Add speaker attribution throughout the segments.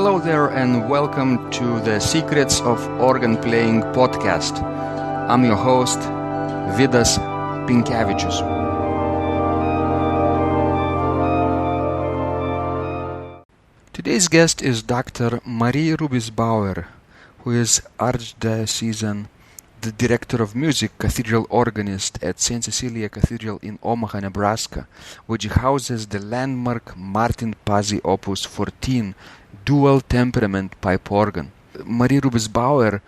Speaker 1: Hello there and welcome to the Secrets of Organ Playing podcast. I'm your host, Vidas Pinkevičius. Today's guest is Dr. Rubis Bauer, who is Archdiocesan Director of Music, Cathedral Organist at Saint Cecilia Cathedral in Omaha, Nebraska, which houses the landmark Martin Pasi Opus 14 dual temperament pipe organ. Rubis Bauer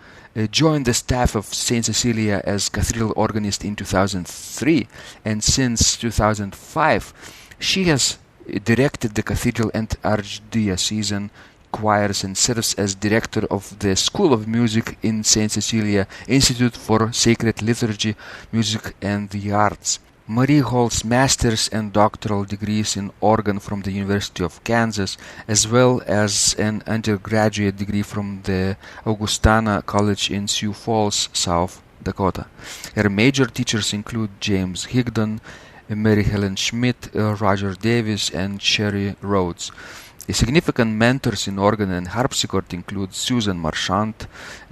Speaker 1: joined the staff of Saint Cecilia as Cathedral Organist in 2003, and since 2005 she has directed the Cathedral and Archdiocesan choirs and serves as director of the School of Music in Saint Cecilia Institute for Sacred Liturgy, Music and the Arts. Marie holds master's and doctoral degrees in organ from the University of Kansas, as well as an undergraduate degree from the Augustana College in Sioux Falls, South Dakota. Her major teachers include James Higdon, Mary Helen Schmidt, Roger Davis, and Sherry Rhodes. Significant mentors in organ and harpsichord include Susan Marchant,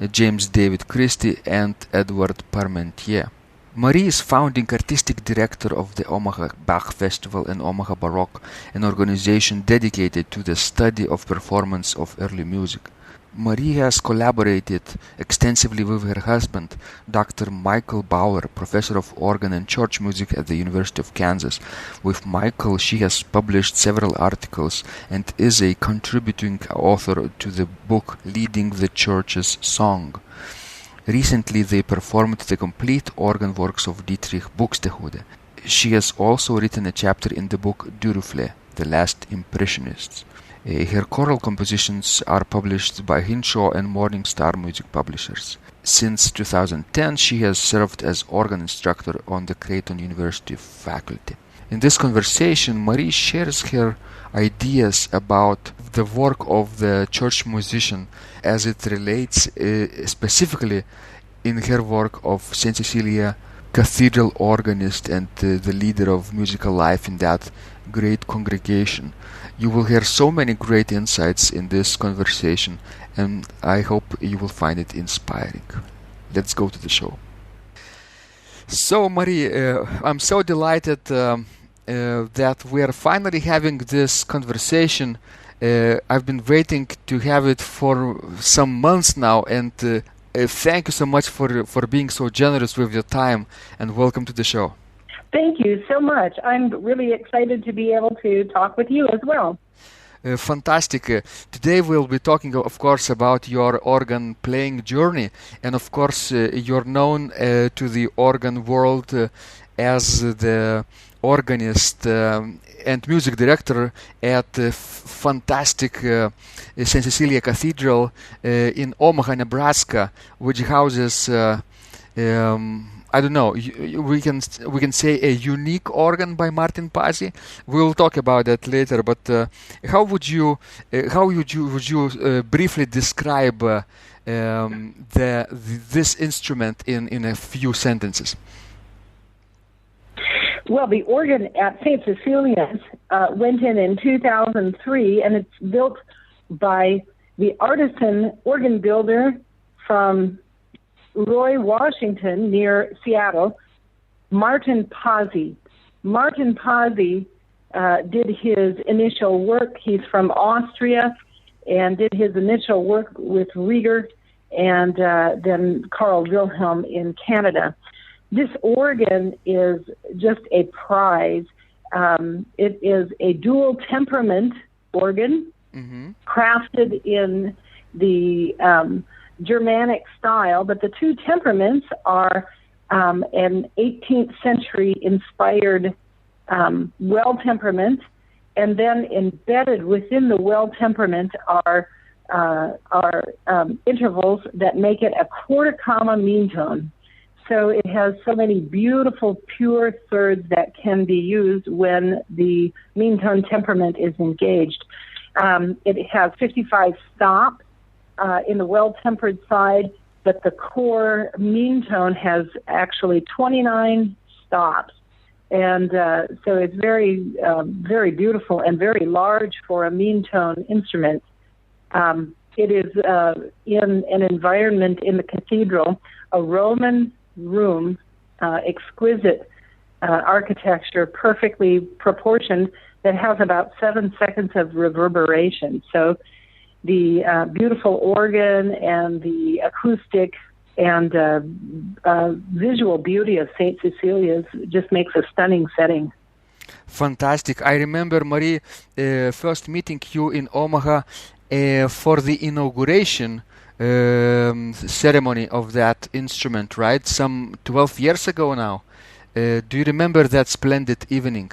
Speaker 1: James David Christie, and Edward Parmentier. Marie is founding artistic director of the Omaha Bach Festival and Omaha Baroque, an organization dedicated to the study of performance of early music. Marie has collaborated extensively with her husband, Dr. Michael Bauer, professor of organ and church music at the University of Kansas. With Michael, she has published several articles and is a contributing author to the book Leading the Church's Song. Recently, they performed the complete organ works of Dietrich Buxtehude. She has also written a chapter in the book Durufle, The Last Impressionists. Her choral compositions are published by Hinshaw and Morning Star Music Publishers. Since 2010, she has served as organ instructor on the Creighton University faculty. In this conversation, Marie shares her ideas about the work of the church musician as it relates specifically in her work of Saint Cecilia Cathedral Organist and the leader of musical life in that great congregation. You will hear so many great insights in this conversation, and I hope you will find it inspiring. Let's go to the show. So, Marie, I'm so delighted that we are finally having this conversation. I've been waiting to have it for some months now, and thank you so much for being so generous with your time, and welcome to the show.
Speaker 2: Thank you so much. I'm really excited to be able to talk with you as well.
Speaker 1: Fantastic. Today we'll be talking, of course, about your organ playing journey, and of course you're known to the organ world as the organist and music director at fantastic Saint Cecilia Cathedral in Omaha, Nebraska, which houses I don't know. We can say a unique organ by Martin Pasi. We'll talk about that later. But how would you briefly describe this instrument in a few sentences?
Speaker 2: Well, the organ at Saint Cecilia's went in 2003, and it's built by the artisan organ builder from Roy, Washington, near Seattle, Martin Pasi. Martin Pasi did his initial work. He's from Austria and did his initial work with Rieger and then Carl Wilhelm in Canada. This organ is just a prize. It is a dual temperament organ, crafted in the Germanic style, but the two temperaments are an 18th century inspired well temperament, and then embedded within the well temperament are intervals that make it a quarter comma mean tone. So it has so many beautiful pure thirds that can be used when the mean tone temperament is engaged. It has 55 stops in the well-tempered side, but the core mean tone has actually 29 stops. And so it's very, very beautiful and very large for a mean tone instrument. It is in an environment in the cathedral, a Roman room, exquisite architecture, perfectly proportioned, that has about 7 seconds of reverberation. So the beautiful organ and the acoustic and visual beauty of Saint Cecilia's just makes a stunning setting.
Speaker 1: Fantastic. I remember, Marie, first meeting you in Omaha for the inauguration ceremony of that instrument, right? Some 12 years ago now. Do you remember that splendid evening?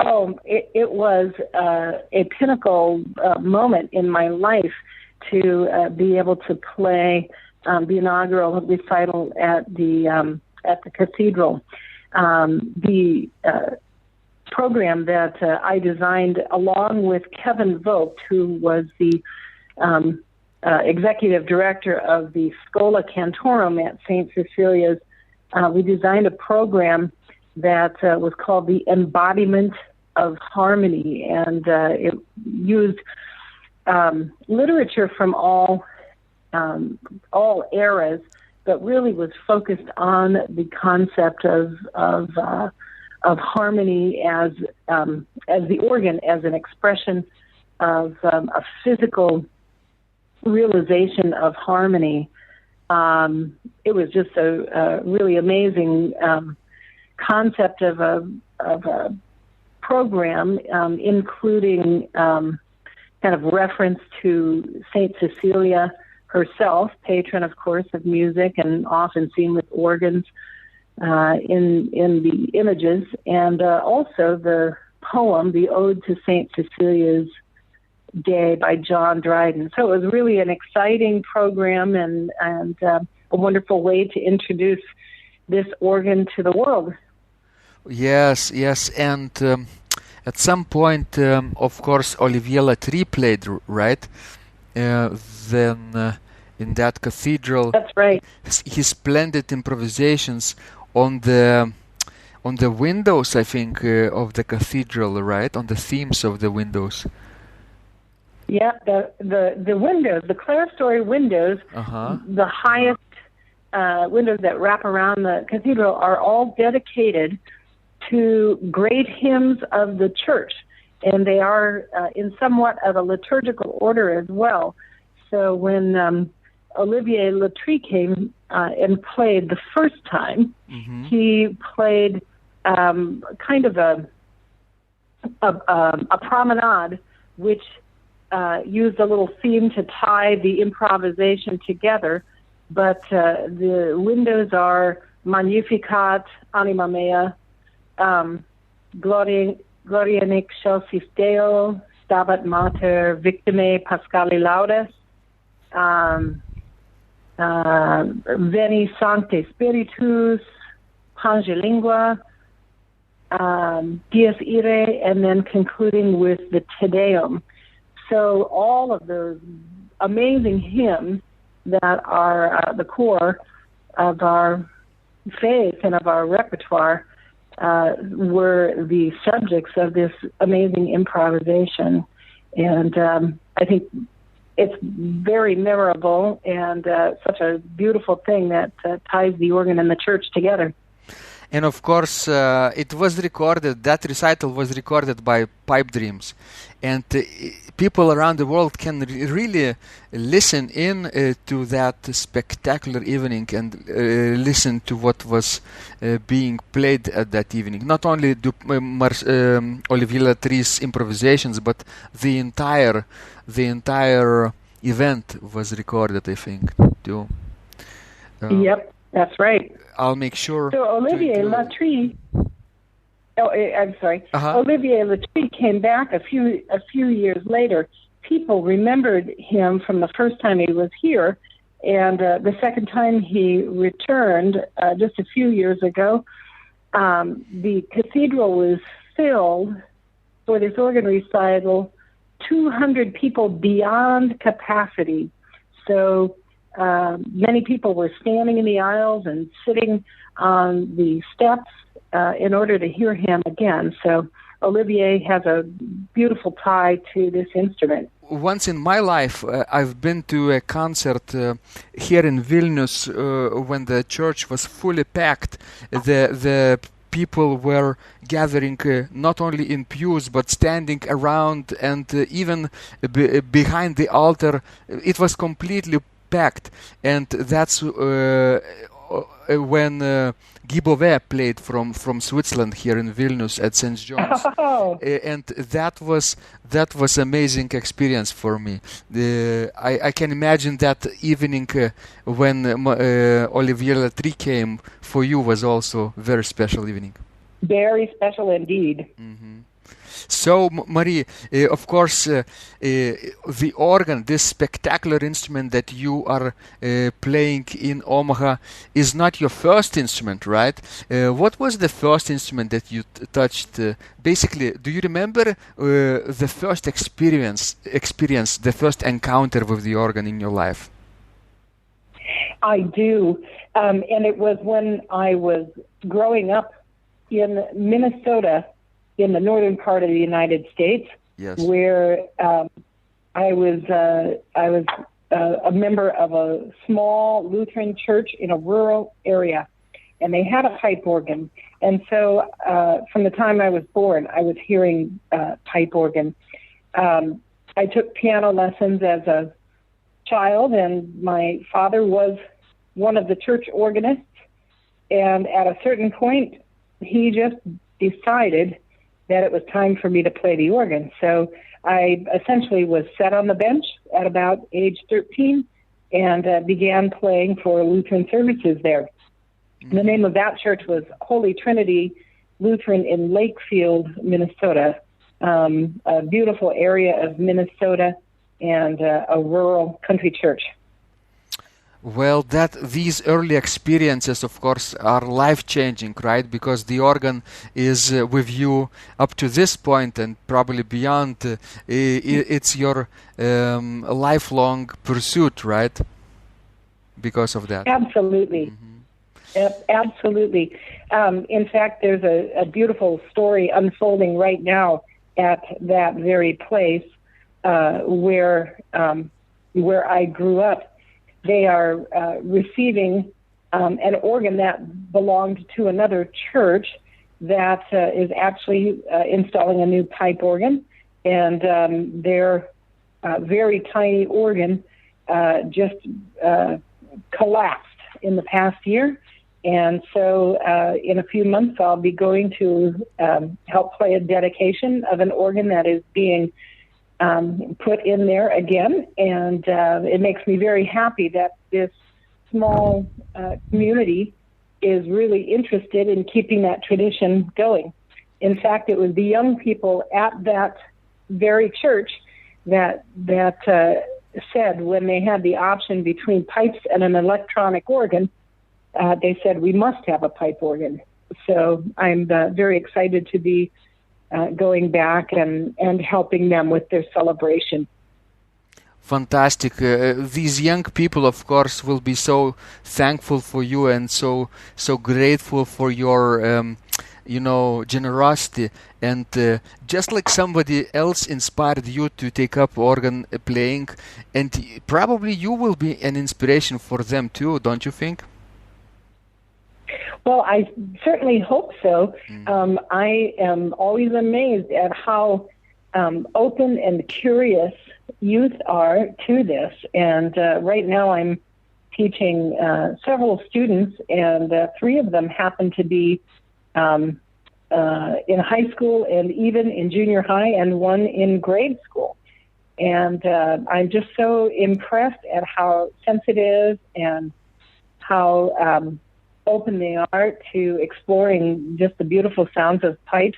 Speaker 2: Oh, it was a pinnacle moment in my life to be able to play the inaugural recital at the cathedral. The program that I designed, along with Kevin Vogt, who was the executive director of the Schola Cantorum at Saint Cecilia's, we designed a program that was called the Embodiment of Harmony, and it used literature from all eras, but really was focused on the concept of harmony as the organ, as an expression of a physical realization of harmony. It was just a really amazing concept of a program, including kind of reference to Saint Cecilia herself, patron, of course, of music, and often seen with organs in the images, and also the poem, the Ode to Saint Cecilia's Day by John Dryden. So it was really an exciting program and a wonderful way to introduce this organ to the world.
Speaker 1: Yes, and at some point, of course, Olivier Latry played, right? Then in that cathedral.
Speaker 2: That's right.
Speaker 1: His splendid improvisations on the windows, I think, of the cathedral, right? On the themes of the windows.
Speaker 2: Yeah, the windows, the clerestory windows, the highest windows that wrap around the cathedral are all dedicated to great hymns of the church, and they are in somewhat of a liturgical order as well. So when Olivier Latry came and played the first time, he played kind of a promenade, which used a little theme to tie the improvisation together. But the windows are Magnificat, Anima Mea, Gloria in excelsis Deo, Stabat Mater, Victimae Pascali Laudes, Veni Sancte Spiritus, Pange Lingua, Dies Irae, and then concluding with the Te Deum. So all of those amazing hymns that are the core of our faith and of our repertoire were the subjects of this amazing improvisation. And I think it's very memorable and such a beautiful thing that ties the organ and the church together.
Speaker 1: And of course, it was recorded, that recital was recorded by Pipe Dreams. And people around the world can really listen in to that spectacular evening and listen to what was being played at that evening. Not only Olivier Latry's improvisations, but the entire event was recorded, I think, too.
Speaker 2: Yep, that's right.
Speaker 1: I'll make sure.
Speaker 2: So Olivier Latry. Oh, I'm sorry. Olivier Latry came back a few years later. People remembered him from the first time he was here, and the second time he returned just a few years ago. The cathedral was filled for this organ recital, 200 people beyond capacity. So many people were standing in the aisles and sitting on the steps in order to hear him again. So Olivier has a beautiful tie to this instrument,
Speaker 1: once in my life, I've been to a concert here in Vilnius when the church was fully packed. The people were gathering not only in pews but standing around and even behind the altar. It was completely packed, and that's when Guy Beauvais played from Switzerland here in Vilnius at St. John's.
Speaker 2: Oh.
Speaker 1: And that was amazing experience for me. I can imagine that evening when Olivier Latry came for you was also very special evening.
Speaker 2: Very special indeed.
Speaker 1: Mm-hmm. So, Marie, of course, the organ, this spectacular instrument that you are playing in Omaha, is not your first instrument, right? What was the first instrument that you touched? Basically, do you remember the first experience, the first encounter with the organ in your life?
Speaker 2: I do, and it was when I was growing up in Minnesota, in the northern part of the United States,
Speaker 1: yes,
Speaker 2: where I was a member of a small Lutheran church in a rural area, and they had a pipe organ. And so from the time I was born, I was hearing pipe organ. I took piano lessons as a child, and my father was one of the church organists. And at a certain point, he just decided that it was time for me to play the organ. So I essentially was set on the bench at about age 13 and began playing for Lutheran services there. Mm-hmm. The name of that church was Holy Trinity Lutheran in Lakefield, Minnesota, a beautiful area of Minnesota and a rural country church.
Speaker 1: Well, these early experiences, of course, are life-changing, right? Because the organ is with you up to this point and probably beyond. It's your lifelong pursuit, right? Because of that.
Speaker 2: Absolutely. Mm-hmm. Absolutely. In fact, there's a beautiful story unfolding right now at that very place where I grew up. They are receiving an organ that belonged to another church that is actually installing a new pipe organ, and their very tiny organ just collapsed in the past year. And so in a few months, I'll be going to help play a dedication of an organ that is being put in there again, and it makes me very happy that this small community is really interested in keeping that tradition going. In fact, it was the young people at that very church that said when they had the option between pipes and an electronic organ, they said, we must have a pipe organ. So I'm very excited to be going back and helping them with their celebration.
Speaker 1: Fantastic. These young people, of course, will be so thankful for you and so grateful for your, generosity. And just like somebody else inspired you to take up organ playing, and probably you will be an inspiration for them too, don't you think?
Speaker 2: Well, I certainly hope so. I am always amazed at how open and curious youth are to this. And right now I'm teaching several students, and 3 of them happen to be in high school and even in junior high, and 1 in grade school. And I'm just so impressed at how sensitive and how open they are to exploring just the beautiful sounds of pipes.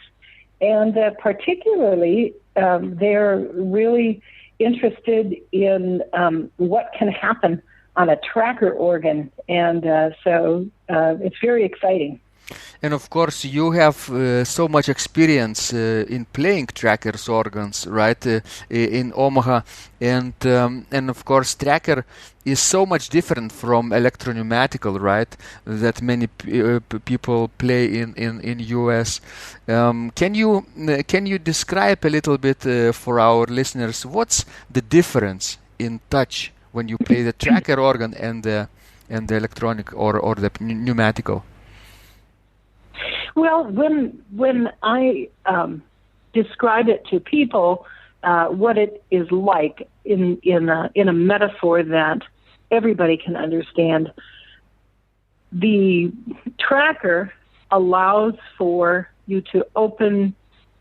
Speaker 2: And particularly, they're really interested in what can happen on a tracker organ. And so it's very exciting.
Speaker 1: And of course, you have so much experience in playing trackers organs, right? In Omaha, and of course, tracker is so much different from electro-pneumatical, right? That many people play in US. Can you describe a little bit for our listeners what's the difference in touch when you play the tracker organ and the electronic or the pneumatical?
Speaker 2: Well, when I describe it to people, what it is like in a metaphor that everybody can understand, the tracker allows for you to open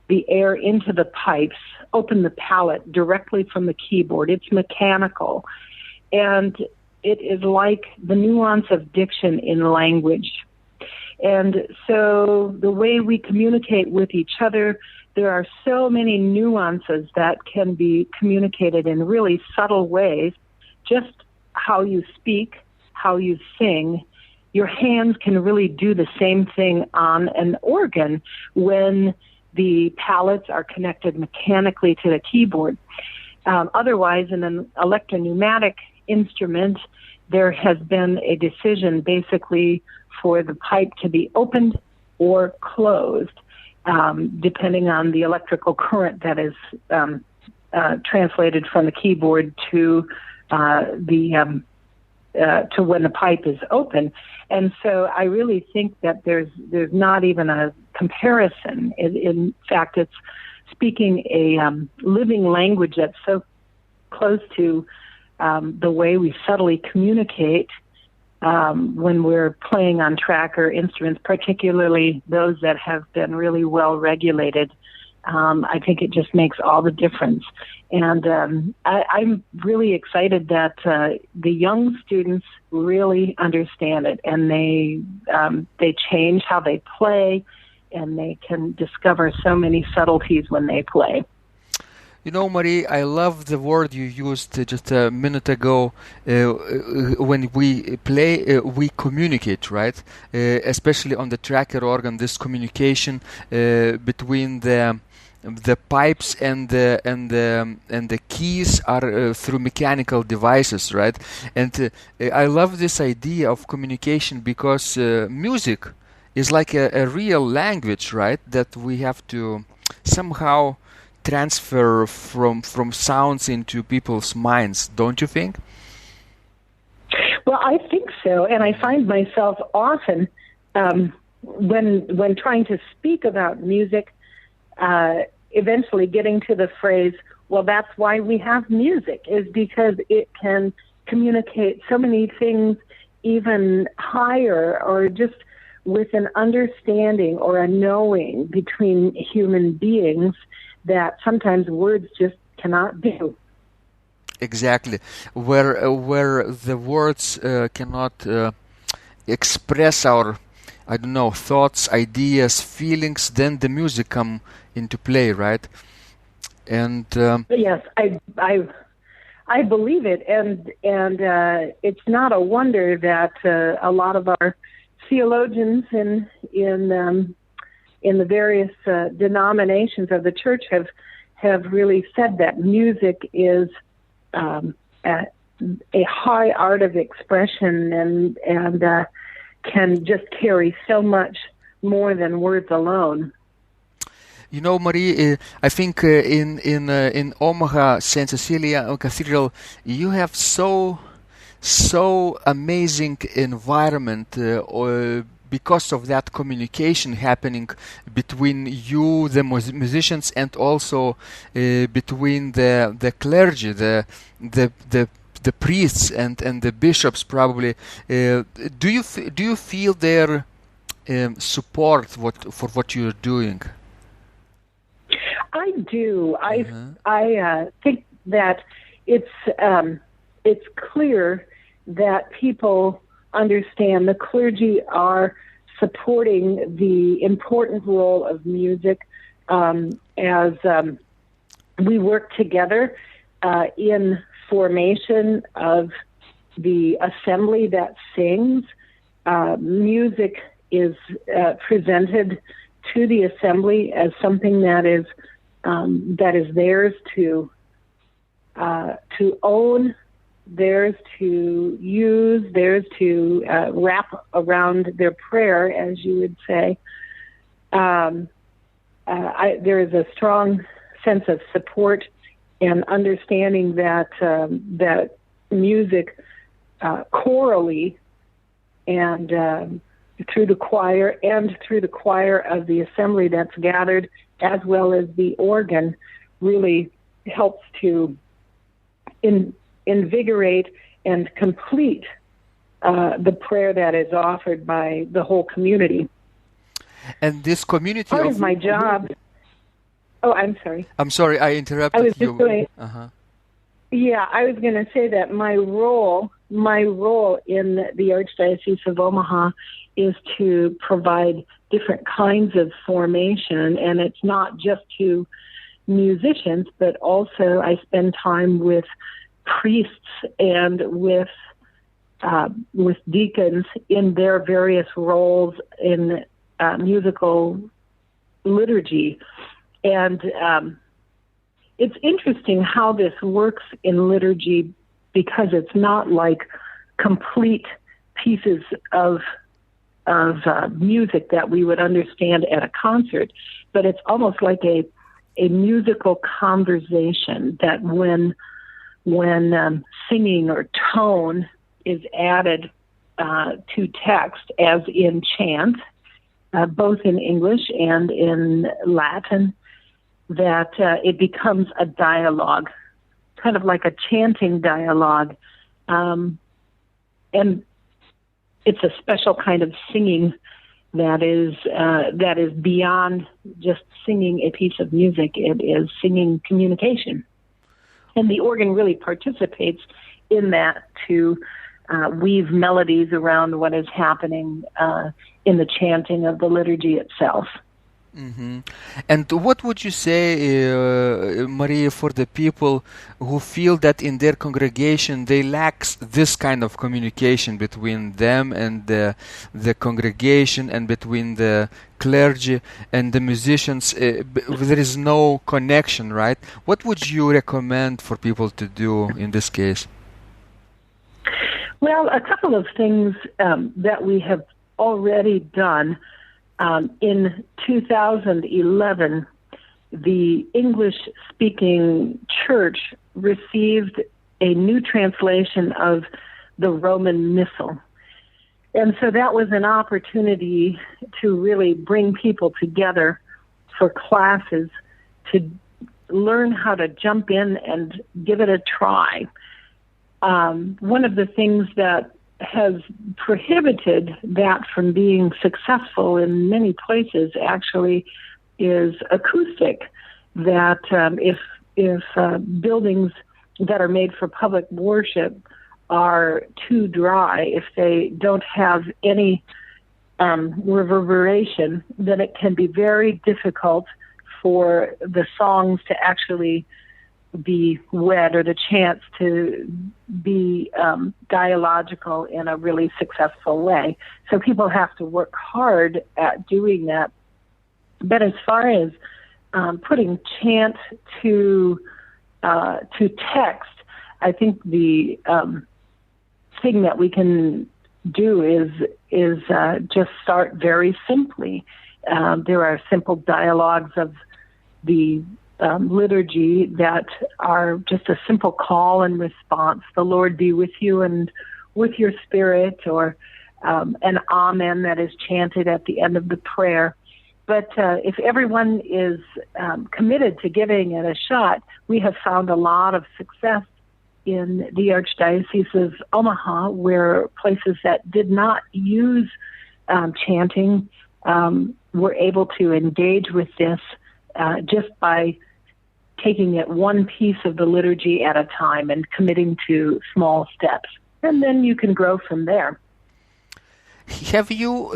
Speaker 2: the air into the pipes, open the palate directly from the keyboard. It's mechanical, and it is like the nuance of diction in language. And so the way we communicate with each other, there are so many nuances that can be communicated in really subtle ways. Just how you speak, how you sing, your hands can really do the same thing on an organ when the pallets are connected mechanically to the keyboard. Otherwise, in an electro-pneumatic instrument, there has been a decision basically for the pipe to be opened or closed, depending on the electrical current that is translated from the keyboard to to when the pipe is open. And so I really think that there's not even a comparison. In fact, it's speaking a living language that's so close to the way we subtly communicate when we're playing on tracker instruments, particularly those that have been really well regulated. I think it just makes all the difference. And I'm really excited that the young students really understand it, and they change how they play, and they can discover so many subtleties when they play.
Speaker 1: You know, Marie, I love the word you used just a minute ago. When we play, we communicate, right? Especially on the tracker organ, this communication between the pipes and the keys are through mechanical devices, right? And I love this idea of communication because music is like a real language, right? That we have to somehow transfer from sounds into people's minds, don't you think?
Speaker 2: Well, I think so, and I find myself often when trying to speak about music, eventually getting to the phrase, well, that's why we have music, is because it can communicate so many things even higher, or just with an understanding or a knowing between human beings that sometimes words just cannot do.
Speaker 1: Exactly. Where the words cannot express our, I don't know, thoughts, ideas, feelings, then the music come into play, right? And
Speaker 2: yes, I believe it, and it's not a wonder that a lot of our theologians in the various denominations of the church have really said that music is a high art of expression and can just carry so much more than words alone.
Speaker 1: You know, Marie, I think in Omaha, Saint Cecilia Cathedral, you have so amazing environment because of that communication happening between you, the musicians, and also between the clergy, the priests and the bishops, probably. Do you feel their support for what you're doing?
Speaker 2: I do. I think that it's clear that people understand the clergy are supporting the important role of music as we work together in formation of the assembly that sings. Music is presented to the assembly as something that is theirs to own, theirs to use, theirs to wrap around their prayer, as you would say. There is a strong sense of support and understanding that that music chorally and through the choir of the assembly that's gathered, as well as the organ, really helps to invigorate and complete the prayer that is offered by the whole community.
Speaker 1: And this community
Speaker 2: part of my job. Oh, I'm sorry.
Speaker 1: I'm sorry, I interrupted
Speaker 2: you. I was
Speaker 1: you.
Speaker 2: just going. Yeah, I was going to say that my role in the Archdiocese of Omaha is to provide different kinds of formation, and it's not just to musicians, but also I spend time with priests and with deacons in their various roles in musical liturgy. And it's interesting how this works in liturgy, because it's not like complete pieces of music that we would understand at a concert, but it's almost like a musical conversation that when singing or tone is added to text, as in chant, both in English and in Latin, that it becomes a dialogue, kind of like a chanting dialogue. And it's a special kind of singing that is beyond just singing a piece of music. It is singing communication. And the organ really participates in that to weave melodies around what is happening in the chanting of the liturgy itself.
Speaker 1: Mm-hmm. And what would you say, Maria, for the people who feel that in their congregation they lack this kind of communication between them and the congregation, and between the clergy and the musicians? There is no connection, right? What would you recommend for people to do in this case?
Speaker 2: Well, a couple of things that we have already done. In 2011, the English-speaking church received a new translation of the Roman Missal. And so that was an opportunity to really bring people together for classes to learn how to jump in and give it a try. One of the things that has prohibited that from being successful in many places actually is acoustic. That if buildings that are made for public worship are too dry, if they don't have any reverberation, then it can be very difficult for the songs to actually be read or the chants to be dialogical in a really successful way. So people have to work hard at doing that. But as far as putting chant to text, I think the thing that we can do is just start very simply. There are simple dialogues of the liturgy that are just a simple call and response. The Lord be with you and with your spirit, or an amen that is chanted at the end of the prayer. But if everyone is committed to giving it a shot, we have found a lot of success in the Archdiocese of Omaha, where places that did not use chanting were able to engage with this just by taking it one piece of the liturgy at a time and committing to small steps. And then you can grow from there.
Speaker 1: Have you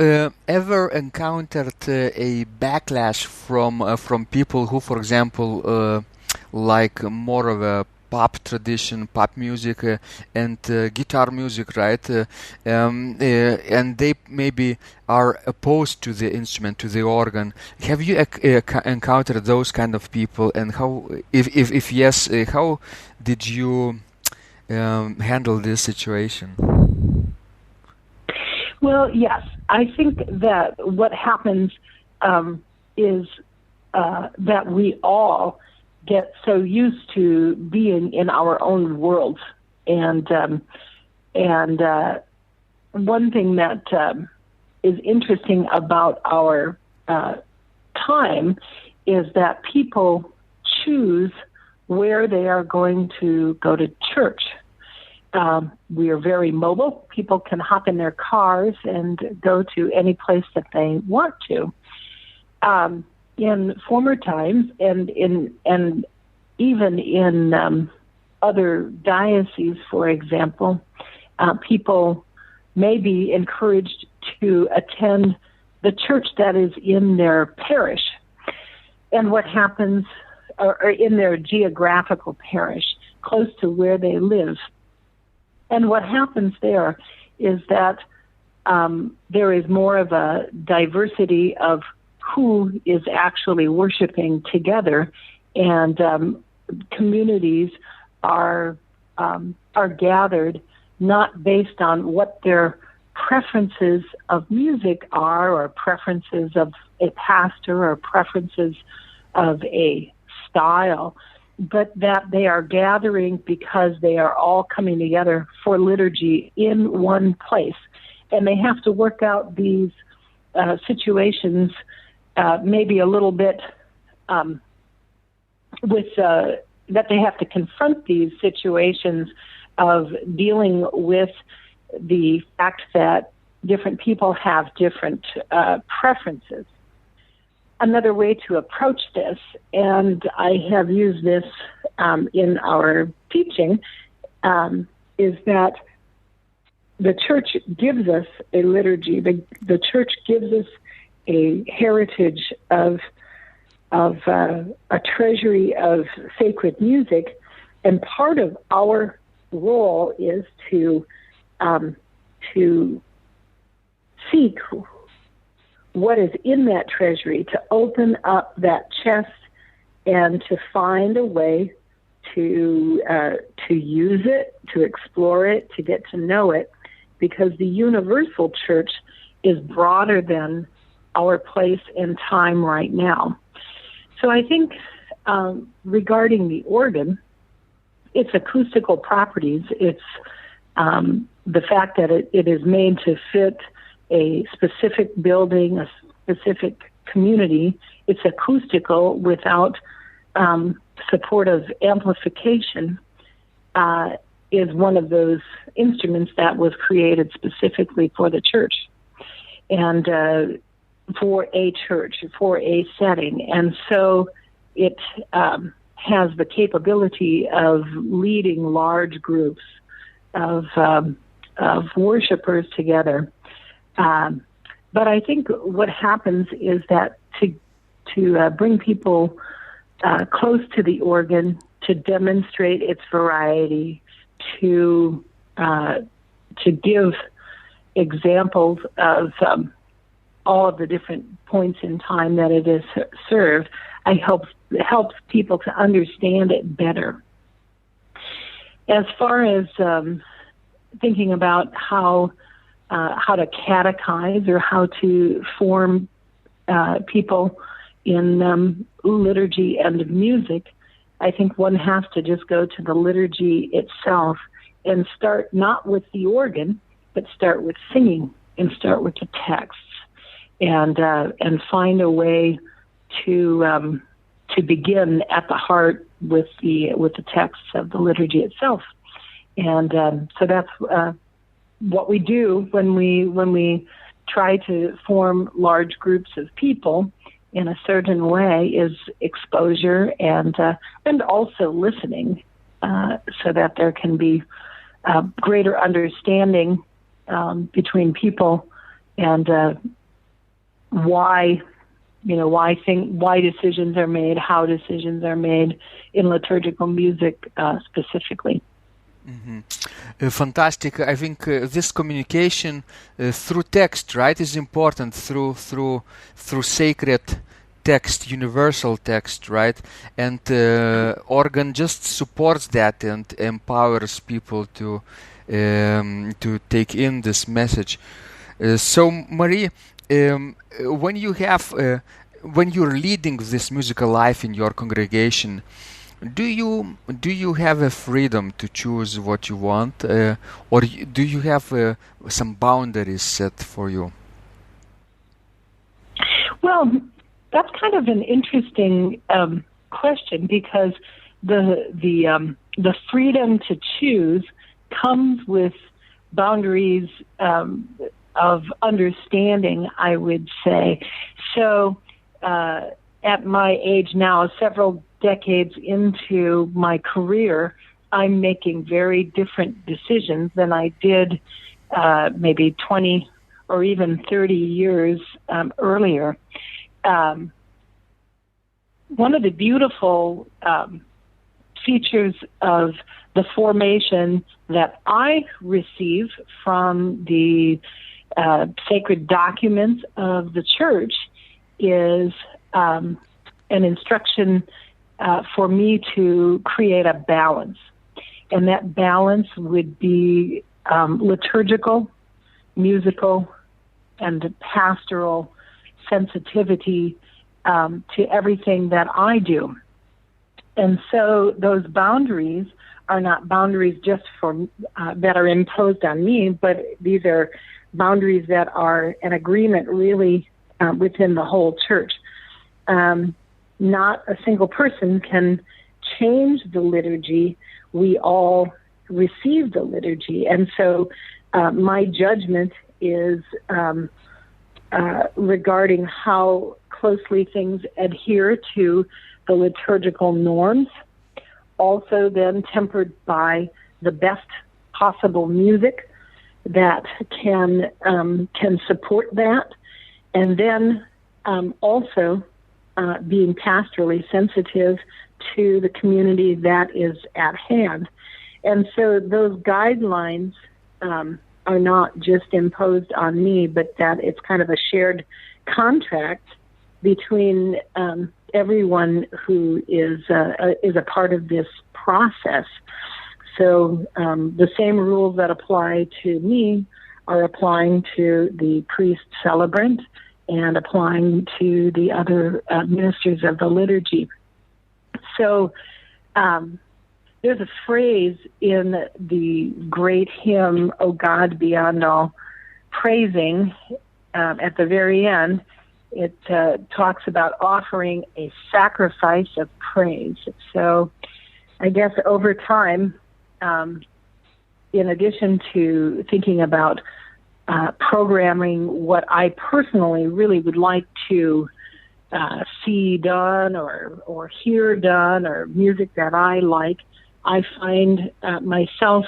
Speaker 1: ever encountered a backlash from people who, for example, like more of a pop tradition, pop music, and guitar music, right? And they maybe are opposed to the instrument, to the organ. Have you encountered those kind of people, and how, if yes, how did you handle this situation?
Speaker 2: Well, yes. I think that what happens is that we all get so used to being in our own worlds, and one thing that is interesting about our time is that people choose where they are going to go to church. We are very mobile. People can hop in their cars and go to any place that they want to. In former times, and even in other dioceses, for example, people may be encouraged to attend the church that is in their parish, and what happens, or in their geographical parish, close to where they live. And what happens there is that there is more of a diversity of who is actually worshiping together, and communities are gathered not based on what their preferences of music are, or preferences of a pastor, or preferences of a style, but that they are gathering because they are all coming together for liturgy in one place. And they have to work out these situations maybe a little bit that they have to confront these situations of dealing with the fact that different people have different preferences. Another way to approach this, and I have used this in our teaching, is that the church gives us a liturgy. The church gives us a heritage of a treasury of sacred music, and part of our role is to seek what is in that treasury, to open up that chest and to find a way to use it, to explore it, to get to know it, because the universal church is broader than our place in time right now. So I think regarding the organ, its acoustical properties, it's the fact that it is made to fit a specific building, a specific community. It's acoustical without supportive amplification, is one of those instruments that was created specifically for the church and for a church, for a setting. And so it has the capability of leading large groups of worshipers together. But I think what happens is that to bring people close to the organ, to demonstrate its variety, to give examples of all of the different points in time that it is served, it helps people to understand it better. As far as thinking about how to catechize or how to form people in liturgy and music, I think one has to just go to the liturgy itself and start not with the organ, but start with singing and start with the texts, and find a way to begin at the heart with the texts of the liturgy itself. And so that's what we do when we try to form large groups of people in a certain way, is exposure and also listening, so that there can be greater understanding between people, and why why decisions are made, how decisions are made in liturgical music specifically.
Speaker 1: Mm-hmm. Fantastic. I think this communication through text, right, is important, through sacred text, universal text, right? And organ just supports that and empowers people to take in this message. So, Marie, when you're leading this musical life in your congregation, do you have a freedom to choose what you want, or do you have some boundaries set for you?
Speaker 2: Well, that's kind of an interesting question, because the freedom to choose comes with boundaries of understanding, I would say. So at my age now, several decades into my career, I'm making very different decisions than I did maybe 20 or even 30 years earlier. One of the beautiful features of the formation that I receive from the sacred documents of the church is an instruction for me to create a balance. And that balance would be liturgical, musical, and pastoral sensitivity to everything that I do. And so those boundaries are not boundaries just for that are imposed on me, but these are boundaries that are an agreement really within the whole church. Not a single person can change the liturgy. We all receive the liturgy. And so my judgment is regarding how closely things adhere to the liturgical norms, also then tempered by the best possible music that can support that, and then also being pastorally sensitive to the community that is at hand. And so those guidelines are not just imposed on me, but that it's kind of a shared contract between everyone who is a part of this process. So the same rules that apply to me are applying to the priest celebrant and applying to the other ministers of the liturgy. So there's a phrase in the great hymn, "O God Beyond All Praising," at the very end. It talks about offering a sacrifice of praise. So I guess over time, in addition to thinking about programming what I personally really would like to see done or hear done, or music that I like, I find myself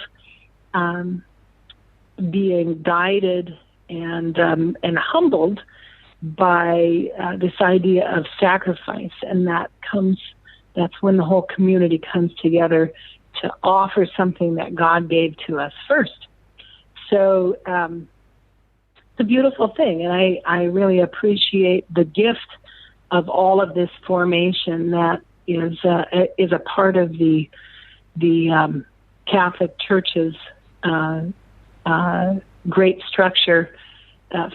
Speaker 2: being guided and humbled by this idea of sacrifice, and that's when the whole community comes together to offer something that God gave to us first. So it's a beautiful thing, and I really appreciate the gift of all of this formation that is a part of the Catholic Church's great structure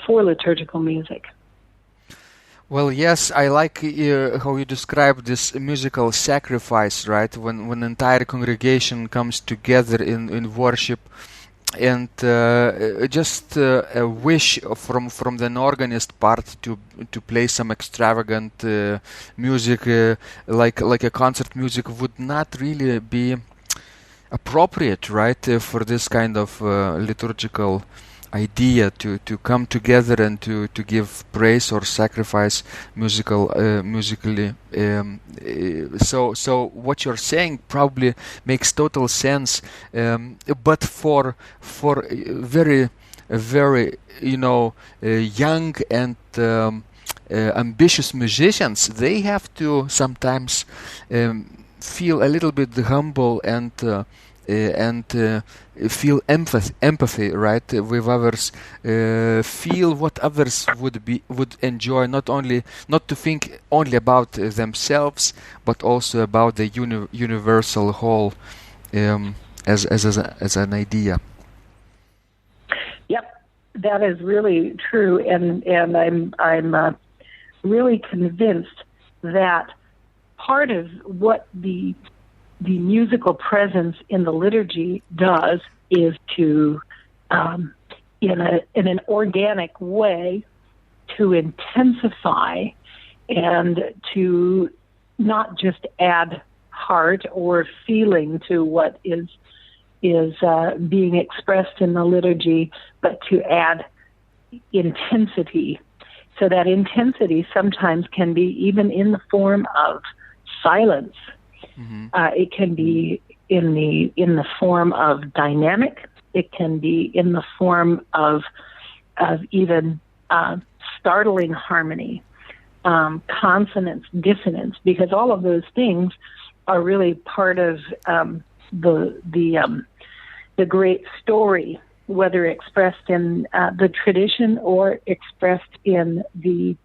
Speaker 2: for liturgical music.
Speaker 1: Well, yes, I like how you describe this musical sacrifice, right? When an entire congregation comes together in worship, and just a wish from the organist part to play some extravagant music, like a concert music, would not really be appropriate, right? For this kind of liturgical idea to come together and to give praise or sacrifice musically. So what you're saying probably makes total sense, but for very young and ambitious musicians, they have to sometimes feel a little bit humble and feel empathy, right, with others, feel what others would enjoy, not to think only about themselves, but also about the universal whole, as an idea.
Speaker 2: Yep, that is really true, and I'm really convinced that part of what the musical presence in the liturgy does is to, in an organic way, to intensify and to not just add heart or feeling to what is being expressed in the liturgy, but to add intensity. So that intensity sometimes can be even in the form of silence. Mm-hmm. It can be in the form of dynamic. It can be in the form of even startling harmony, consonance, dissonance, because all of those things are really part of the great story, whether expressed in the tradition or expressed in the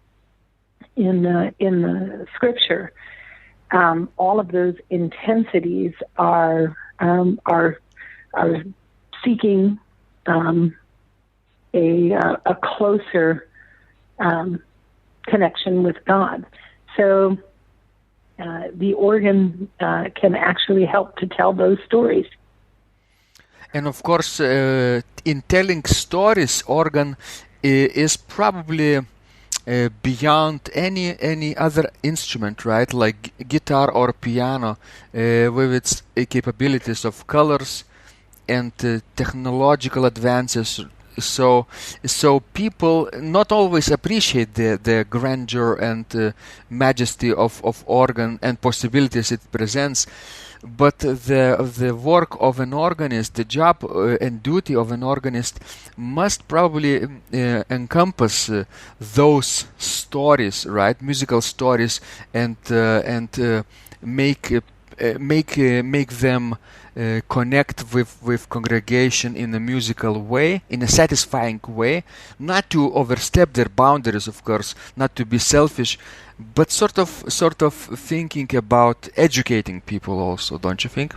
Speaker 2: scripture. All of those intensities are seeking a closer connection with God. So the organ can actually help to tell those stories.
Speaker 1: And of course, in telling stories, organ is probably beyond any other instrument, right? Like guitar or piano, with its capabilities of colors and technological advances. So people not always appreciate the grandeur and majesty of organ and possibilities it presents. But the work of an organist, the job and duty of an organist, must probably encompass those stories, right? Musical stories, and make them connect with congregation in a musical way, in a satisfying way, not to overstep their boundaries, of course, not to be selfish, but sort of thinking about educating people also, don't you think?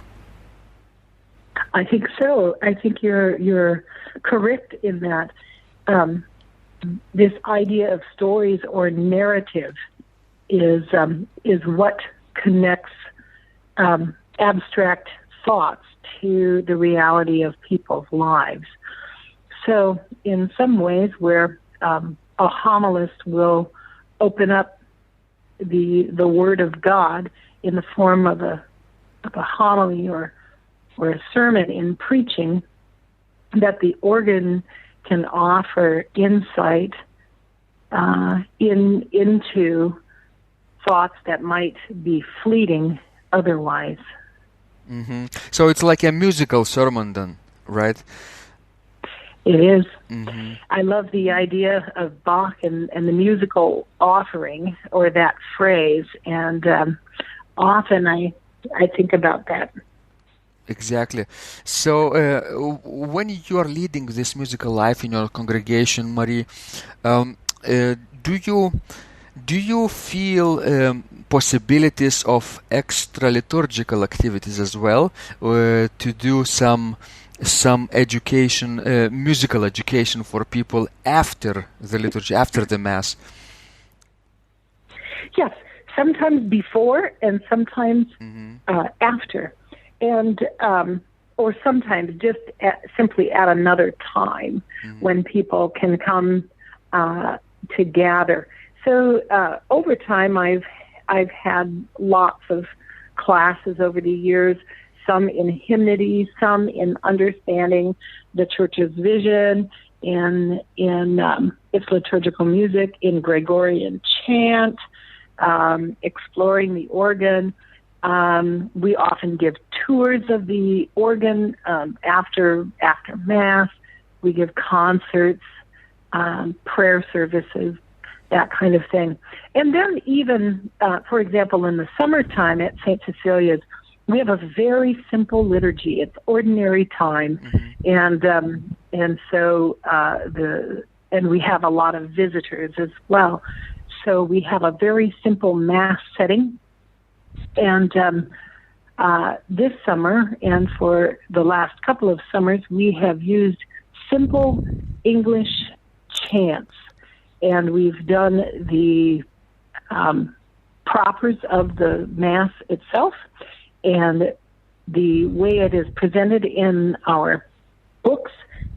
Speaker 2: I think so. I think you're correct in that. This idea of stories or narrative is what connects abstract thoughts to the reality of people's lives. So in some ways where a homilist will open up the Word of God in the form of a homily or a sermon in preaching, that the organ can offer insight into thoughts that might be fleeting otherwise.
Speaker 1: Mm-hmm. So it's like a musical sermon then, right?
Speaker 2: It is.
Speaker 1: Mm-hmm.
Speaker 2: I love the idea of Bach and the musical offering, or that phrase, and often I think about that.
Speaker 1: Exactly. So when you are leading this musical life in your congregation, Marie, do you feel possibilities of extra liturgical activities as well, to do some education, musical education for people after the liturgy, after the Mass?
Speaker 2: Yes, sometimes before and sometimes after, and or sometimes just simply at another time when people can come to gather. So over time, I've had lots of classes over the years, some in hymnody, some in understanding the Church's vision, in its liturgical music, in Gregorian chant, exploring the organ. We often give tours of the organ after Mass. We give concerts, prayer services. that kind of thing. And then even, for example, in the summertime at Saint Cecilia's, we have a very simple liturgy. It's ordinary time, and so and we have a lot of visitors as well. So we have a very simple Mass setting, and this summer and for the last couple of summers, we have used simple English chants, and we've done the propers of the Mass itself, and the way it is presented in our books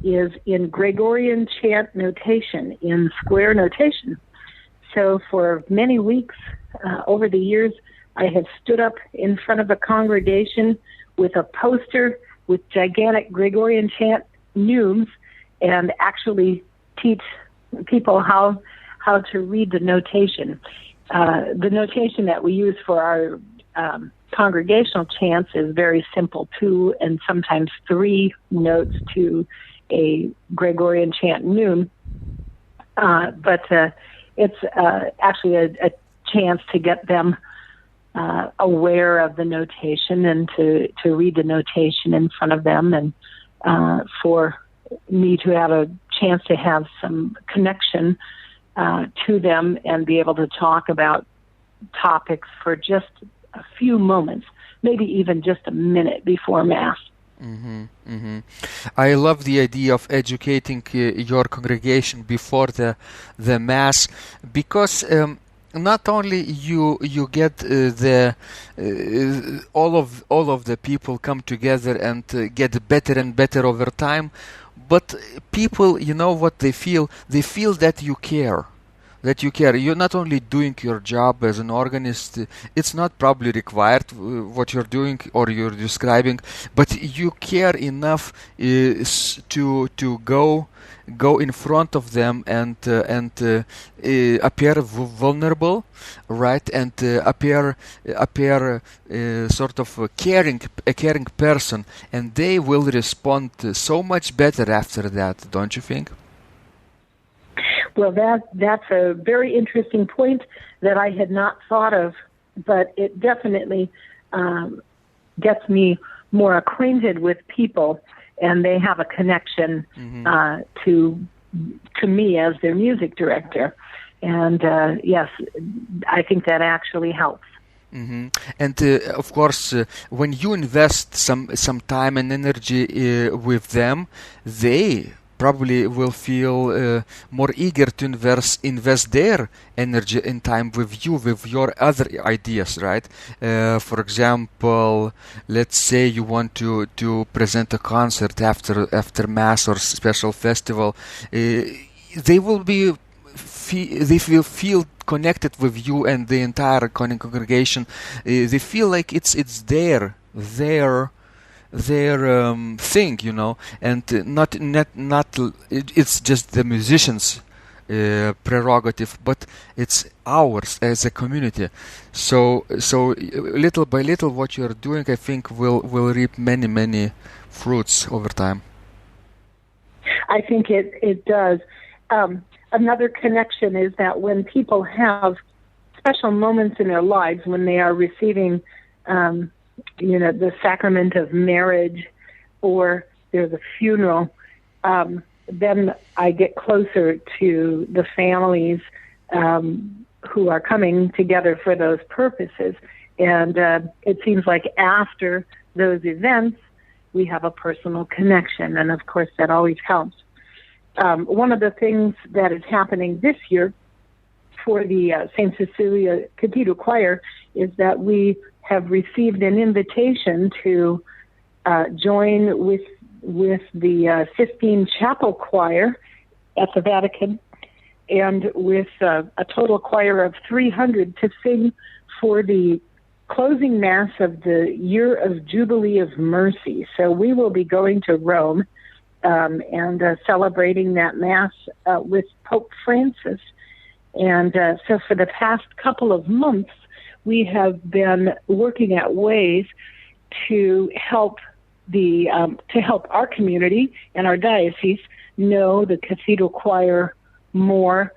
Speaker 2: is in Gregorian chant notation, in square notation. So for many weeks over the years, I have stood up in front of a congregation with a poster with gigantic Gregorian chant neumes and actually teach people how to read the notation. The notation that we use for our congregational chants is very simple, 2 and sometimes 3 notes to a Gregorian chant neume. But it's actually a chance to get them aware of the notation and to read the notation in front of them, and for me to have a chance to have some connection to them and be able to talk about topics for just a few moments, maybe even just a minute before Mass.
Speaker 1: I love the idea of educating your congregation before the Mass, because not only you get all of the people come together and get better and better over time, but people, you know what they feel? They feel that you care. That you care. You're not only doing your job as an organist, it's not probably required what you're doing or you're describing, but you care enough to go in front of them and appear vulnerable, right? And appear sort of a caring person, and they will respond so much better after that, don't you think?
Speaker 2: Well, that's a very interesting point that I had not thought of, but it definitely gets me more acquainted with people, and they have a connection to me as their music director. And yes, I think that actually helps.
Speaker 1: And of course, when you invest some time and energy with them, they probably will feel more eager to invest their energy and time with you, with your other ideas, right? For example, let's say you want to present a concert after Mass or special festival. They will feel connected with you and the entire congregation. They feel like it's their thing, you know, and not it's just the musicians' prerogative, but it's ours as a community. So little by little, what you're doing, I think, will reap many fruits over time.
Speaker 2: I think it does. Another connection is that when people have special moments in their lives, when they are receiving the sacrament of marriage, or there's a funeral, then I get closer to the families who are coming together for those purposes. And it seems like after those events, we have a personal connection, and of course that always helps. One of the things that is happening this year for the Saint Cecilia Cathedral Choir is that we have received an invitation to join with the Sistine Chapel Choir at the Vatican, and with a total choir of 300 to sing for the closing Mass of the Year of Jubilee of Mercy. So we will be going to Rome and celebrating that Mass with Pope Francis. And so for the past couple of months, we have been working at ways to help our community and our diocese know the cathedral choir more,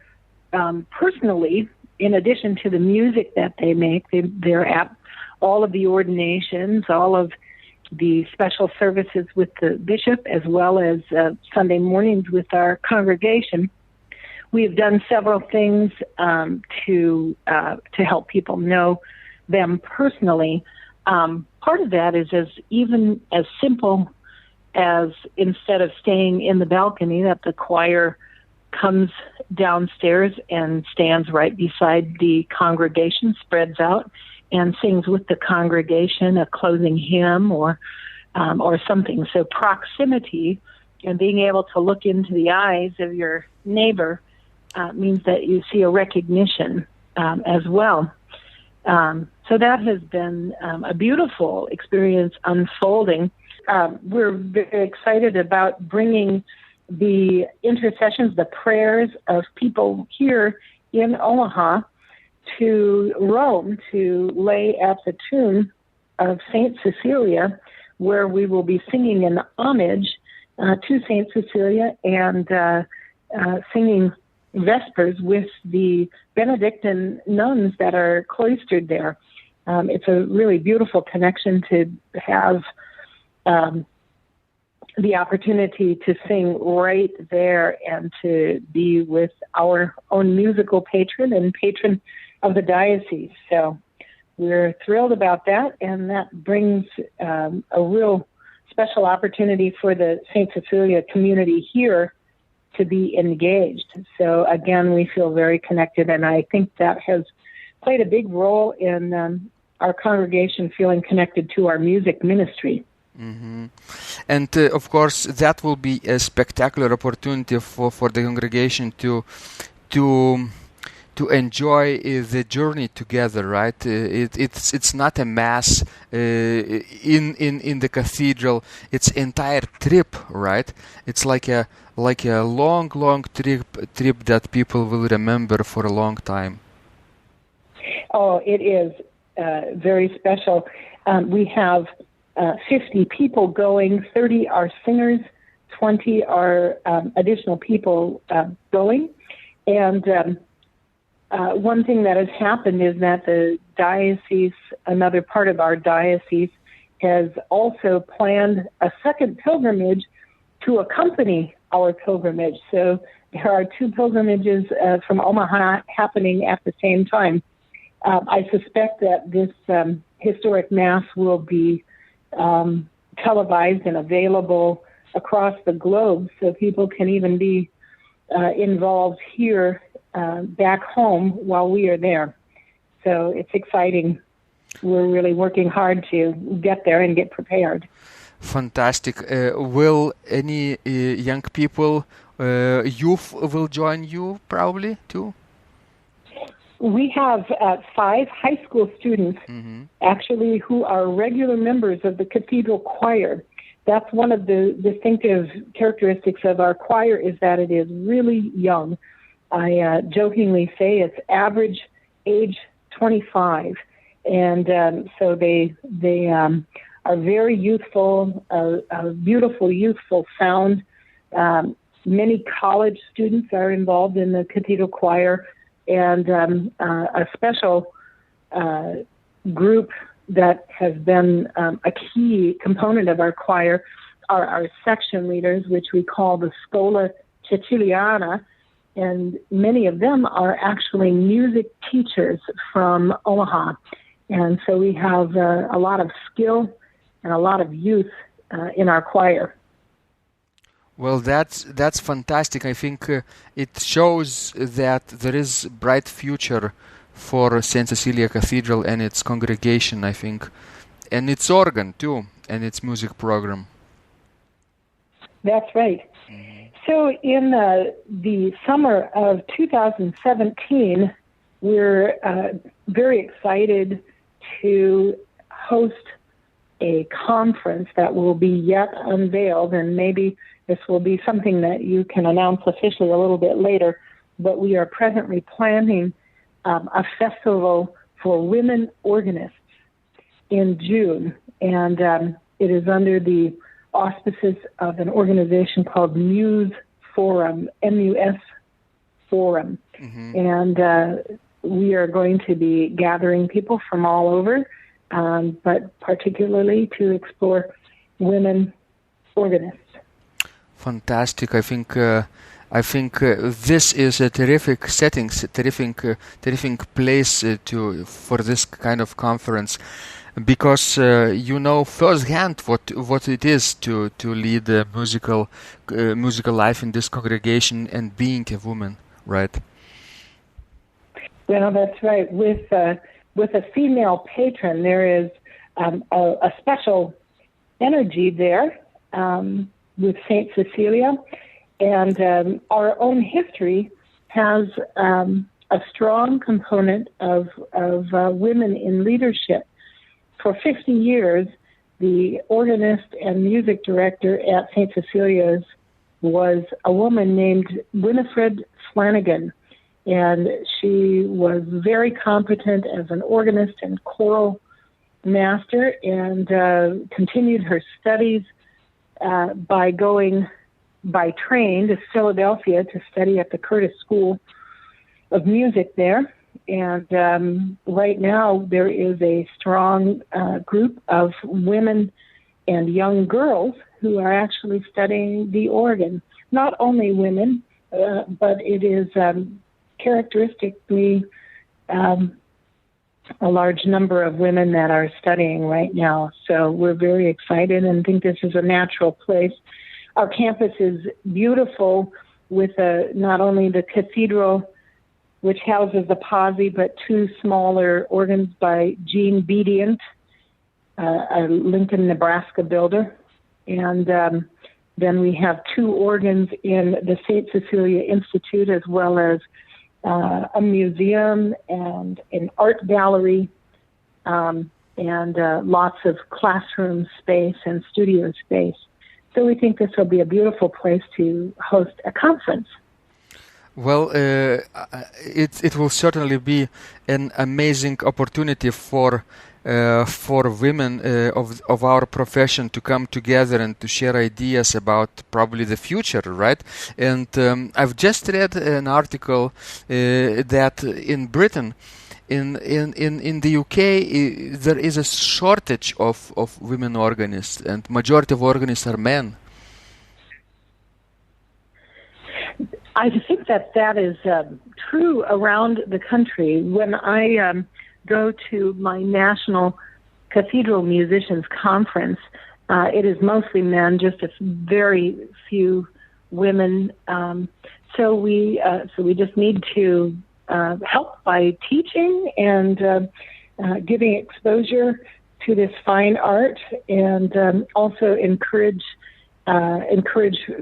Speaker 2: personally, in addition to the music that they make, they're at all of the ordinations, all of the special services with the bishop, as well as Sunday mornings with our congregation. We have done several things to help people know them personally. Part of that is even as simple as, instead of staying in the balcony, that the choir comes downstairs and stands right beside the congregation, spreads out, and sings with the congregation a closing hymn or something. So proximity and being able to look into the eyes of your neighbor means that you see a recognition as well. So that has been a beautiful experience unfolding. We're very excited about bringing the intercessions, the prayers of people here in Omaha to Rome to lay at the tomb of Saint Cecilia, where we will be singing an homage to Saint Cecilia and singing Vespers with the Benedictine nuns that are cloistered there. It's a really beautiful connection to have the opportunity to sing right there and to be with our own musical patron and patron of the diocese. So we're thrilled about that, and that brings a real special opportunity for the Saint Cecilia community here to be engaged. So again, we feel very connected, and I think that has played a big role in our congregation feeling connected to our music ministry.
Speaker 1: Mm-hmm. And of course, that will be a spectacular opportunity for the congregation to enjoy the journey together, right? It's not a mass in the cathedral. It's entire trip, right? It's like a long trip that people will remember for a long time.
Speaker 2: Oh, it is very special. We have 50 people going, 30 are singers, 20 are additional people going. And one thing that has happened is that the diocese, another part of our diocese, has also planned a second pilgrimage to accompany our pilgrimage. So there are two pilgrimages from Omaha happening at the same time. I suspect that this historic Mass will be televised and available across the globe, so people can even be involved here back home while we are there. So it's exciting. We're really working hard to get there and get prepared.
Speaker 1: Fantastic. Will any young people, youth will join you probably too?
Speaker 2: We have 5 high school students, actually, who are regular members of the cathedral choir. That's one of the distinctive characteristics of our choir, is that it is really young. I jokingly say it's average age 25, and so they are very youthful, a beautiful youthful sound. Many college students are involved in the cathedral choir. And a special group that has been a key component of our choir are our section leaders, which we call the Schola Ceciliana, and many of them are actually music teachers from Omaha. And so we have a lot of skill and a lot of youth in our choir.
Speaker 1: Well, that's fantastic. I think it shows that there is a bright future for Saint Cecilia Cathedral and its congregation, I think, and its organ too, and its music program.
Speaker 2: That's right. So in the summer of 2017, we're very excited to host a conference that will be yet unveiled, and maybe this will be something that you can announce officially a little bit later, but we are presently planning a festival for women organists in June, and it is under the auspices of an organization called Muse Forum, forum.
Speaker 1: Mm-hmm.
Speaker 2: And we are going to be gathering people from all over, but particularly to explore women organists.
Speaker 1: Fantastic. I think this is a terrific setting, terrific place for this kind of conference, because you know firsthand what it is to lead a musical life in this congregation and being a woman, right?
Speaker 2: Well, that's right. With a female patron, there is a special energy there with Saint Cecilia, and our own history has a strong component of women in leadership. For 50 years, the organist and music director at Saint Cecilia's was a woman named Winifred Flanagan, and she was very competent as an organist and choral master, and continued her studies by train to Philadelphia to study at the Curtis School of Music there. And right now there is a strong group of women and young girls who are actually studying the organ. Not only women, but it is characteristically a large number of women that are studying right now. So we're very excited and think this is a natural place. Our campus is beautiful with not only the cathedral, which houses the Pasi, but two smaller organs by Gene Bedient, a Lincoln, Nebraska builder. And then we have two organs in the Saint Cecilia Institute, as well as a museum and an art gallery, and lots of classroom space and studio space. So we think this will be a beautiful place to host a conference.
Speaker 1: Well, it will certainly be an amazing opportunity for women of our profession to come together and to share ideas about probably the future, right? And I've just read an article that in Britain, in the UK, there is a shortage of women organists, and majority of organists are men.
Speaker 2: I think that is true around the country. When I go to my national cathedral musicians conference, it is mostly men, just a very few women. So we just need to help by teaching and giving exposure to this fine art, and also encourage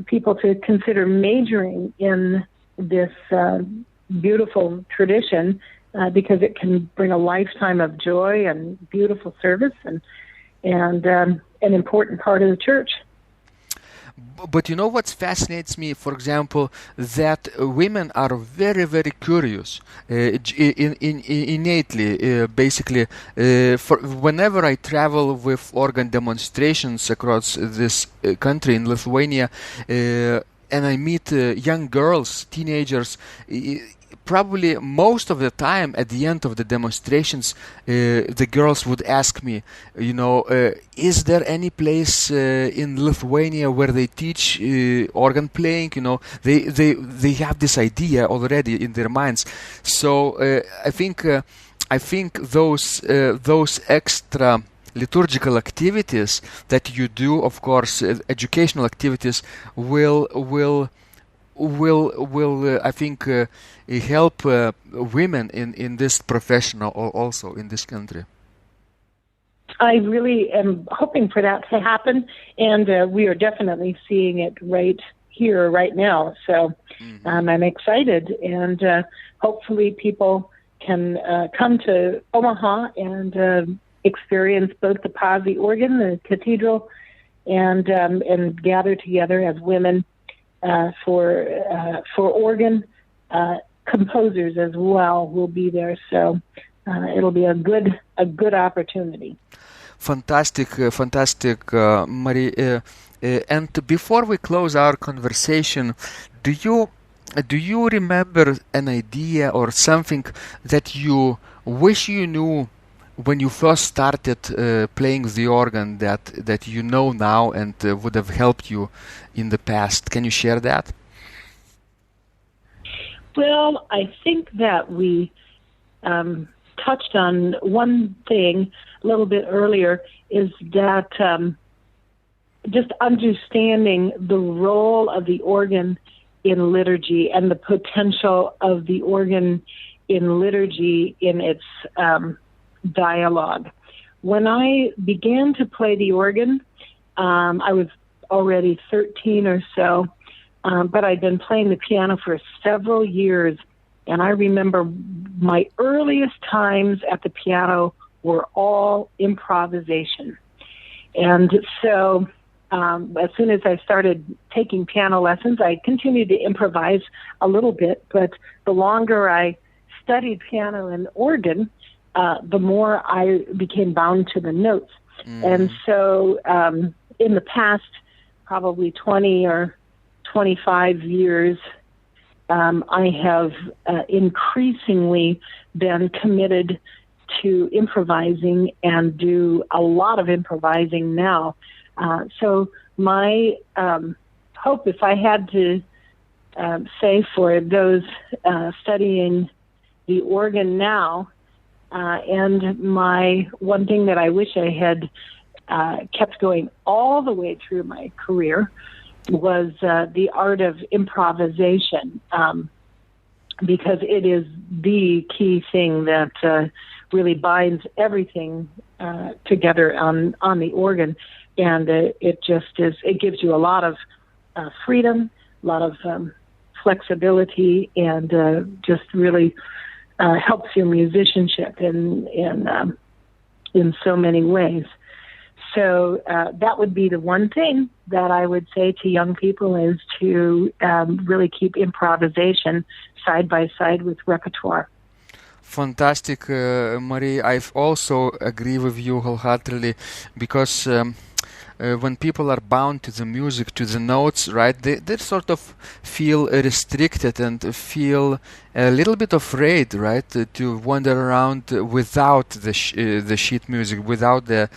Speaker 2: people to consider majoring in this beautiful tradition, because it can bring a lifetime of joy and beautiful service and an important part of the church.
Speaker 1: But you know what fascinates me, for example, that women are very, very curious, innately, basically. Whenever I travel with organ demonstrations across this country in Lithuania, and I meet young girls, teenagers, probably most of the time at the end of the demonstrations, the girls would ask me, is there any place in Lithuania where they teach organ playing? They have this idea already in their minds. So I think those extra liturgical activities that you do, of course, educational activities, will I think help women in this profession also in this country.
Speaker 2: I really am hoping for that to happen, and we are definitely seeing it right here, right now. So I'm excited, and hopefully people can come to Omaha and experience both the Pasi organ, the cathedral, and gather together as women for organ. Composers as well will be there, so it'll be a good opportunity.
Speaker 1: Fantastic, Marie. And before we close our conversation, do you do you remember an idea or something that you wish you knew when you first started playing the organ that you know now and would have helped you in the past? Can you share that?
Speaker 2: Well, I think that we touched on one thing a little bit earlier, is that just understanding the role of the organ in liturgy and the potential of the organ in liturgy in its dialogue. When I began to play the organ, I was already 13 or so, but I'd been playing the piano for several years, and I remember my earliest times at the piano were all improvisation. And so as soon as I started taking piano lessons, I continued to improvise a little bit, but the longer I studied piano and organ, the more I became bound to the notes. And so in the past, probably 20 or 25 years, I have increasingly been committed to improvising and do a lot of improvising now. So my hope, if I had to say for those studying the organ now, and my one thing that I wish I had kept going all the way through my career was the art of improvisation, because it is the key thing that really binds everything together on the organ. And it just is, it gives you a lot of freedom, a lot of flexibility, and just really helps your musicianship in so many ways. So that would be the one thing that I would say to young people, is to really keep improvisation side by side with repertoire.
Speaker 1: Fantastic, Marie. I also agree with you wholeheartedly, because when people are bound to the music, to the notes, right, they sort of feel restricted and feel a little bit afraid, right, to wander around without the sheet music, without the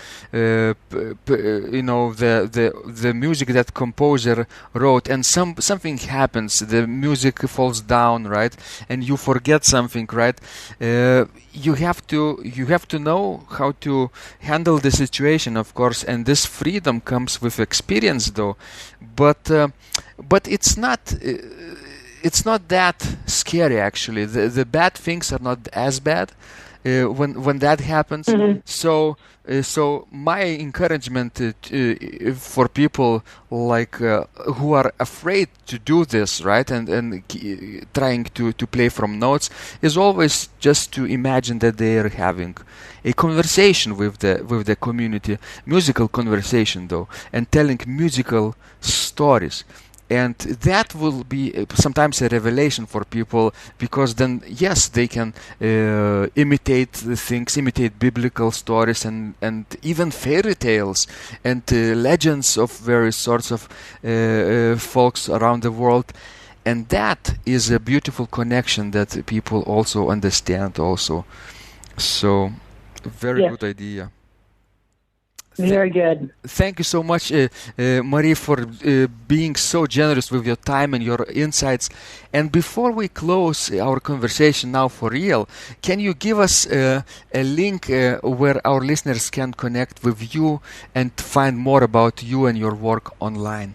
Speaker 1: the music that composer wrote, and something happens, the music falls down, right, and you forget something, right. You have to know how to handle the situation, of course, and this freedom comes with experience, though. But it's not that scary, actually. The bad things are not as bad when that happens. Mm-hmm. So my encouragement for people like who are afraid to do this, right, and trying to play from notes, is always just to imagine that they are having a conversation with the community, musical conversation, though, and telling musical stories. And that will be sometimes a revelation for people, because then, yes, they can imitate the things, imitate biblical stories and even fairy tales and legends of various sorts of folks around the world. And that is a beautiful connection that people also understand also. So, very good idea.
Speaker 2: Very good.
Speaker 1: Thank you so much, Marie, for being so generous with your time and your insights. And before we close our conversation now for real, can you give us a link where our listeners can connect with you and find more about you and your work online?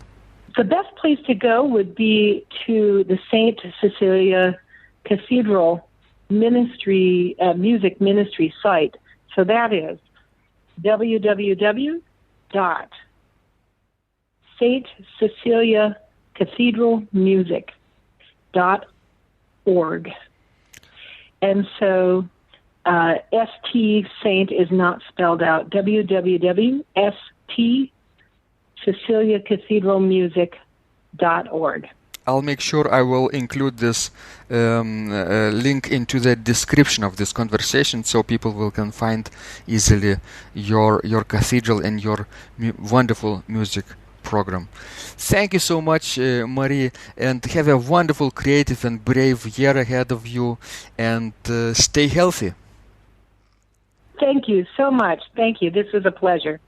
Speaker 2: The best place to go would be to the Saint Cecilia Cathedral music ministry site. So that is www.stceciliacathedralmusic.org. And so ST Saint is not spelled out. www.stceciliacathedralmusic.org.
Speaker 1: I'll make sure I will include this link into the description of this conversation, so people can find easily your cathedral and your wonderful music program. Thank you so much, Marie, and have a wonderful, creative, and brave year ahead of you, and stay healthy.
Speaker 2: Thank you so much. Thank you. This was a pleasure.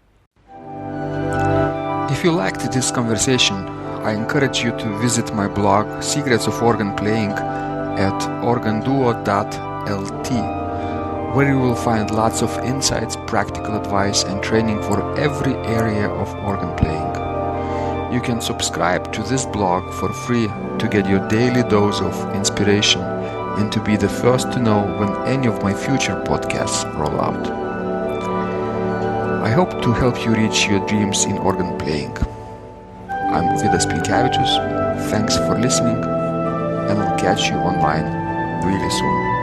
Speaker 1: If you liked this conversation, I encourage you to visit my blog, Secrets of Organ Playing, at organduo.lt, where you will find lots of insights, practical advice, and training for every area of organ playing. You can subscribe to this blog for free to get your daily dose of inspiration and to be the first to know when any of my future podcasts roll out. I hope to help you reach your dreams in organ playing. I'm Vidas Pinkevičius. Thanks for listening, and I'll catch you online really soon.